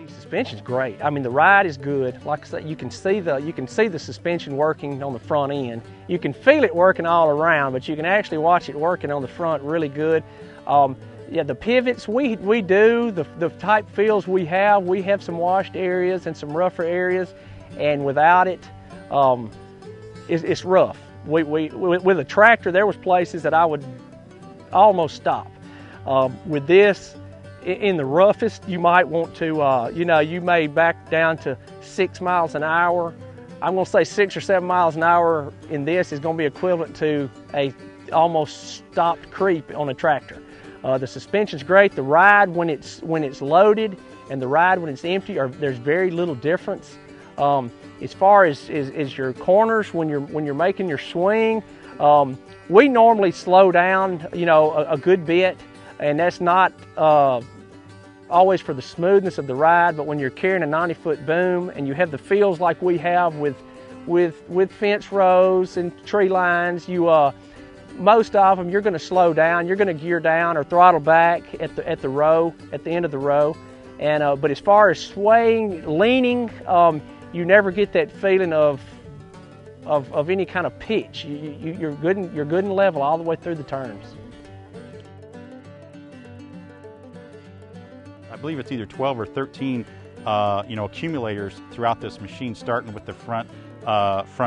Suspension's great. I mean, the ride is good. Like I said, you can see the suspension working on the front end. You can feel it working all around, but you can actually watch it working on the front really good. Yeah, the pivots we do, the type fields we have some washed areas and some rougher areas, and without it, it's rough. With a tractor, there was places that I would almost stop. With this, in the roughest, you might want to, you may back down to 6 miles an hour. I'm going to say 6 or 7 miles an hour in this is going to be equivalent to a almost stopped creep on a tractor. The suspension's great. The ride when it's loaded and the ride when it's empty, there's very little difference. As far as your corners, when you're making your swing, we normally slow down, a good bit, and that's not always for the smoothness of the ride, but when you're carrying a 90-foot boom and you have the fields like we have with fence rows and tree lines, most of them you're going to slow down, you're going to gear down or throttle back at the end of the row, and but as far as swaying, leaning, you never get that feeling of any kind of pitch. You're good and level all the way through the turns. I believe it's either 12 or 13 accumulators throughout this machine, starting with the front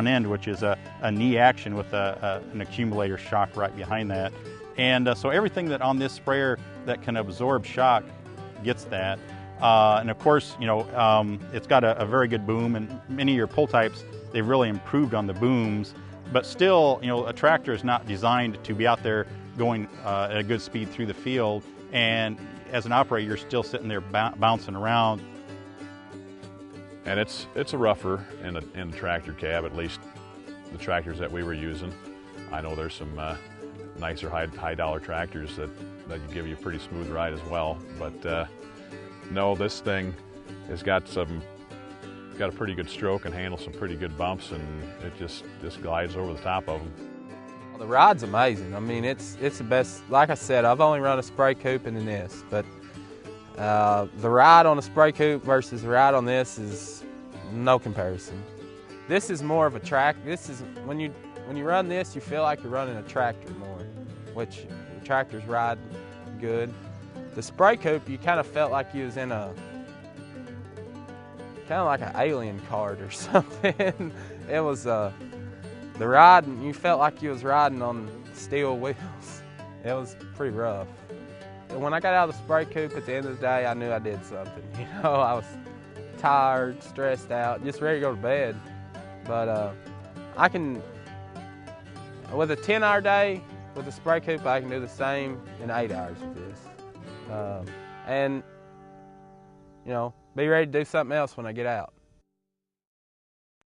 end, which is a knee action with an accumulator shock right behind that. And so everything that on this sprayer that can absorb shock gets that. And of course, it's got a very good boom, and many of your pull types, they've really improved on the booms, but still, a tractor is not designed to be out there going at a good speed through the field, and as an operator, you're still sitting there bouncing around. And it's a rougher in the tractor cab, at least the tractors that we were using. I know there's some nicer high dollar tractors that can give you a pretty smooth ride as well, but no, this thing has got a pretty good stroke and handles some pretty good bumps, and it just glides over the top of them. The ride's amazing. I mean, it's the best. Like I said, I've only run a spray coupe and in this, but the ride on a spray coupe versus the ride on this is no comparison. This is more of a track. This is when you run this, you feel like you're running a tractor more, which the tractors ride good. The spray coupe, you kind of felt like you was in kind of like an alien cart or something. It was the ride, you felt like you was riding on steel wheels. It was pretty rough. And when I got out of the spray coupe at the end of the day, I knew I did something. I was tired, stressed out, just ready to go to bed. But with a 10-hour day with the spray coupe, I can do the same in 8 hours with this. And be ready to do something else when I get out.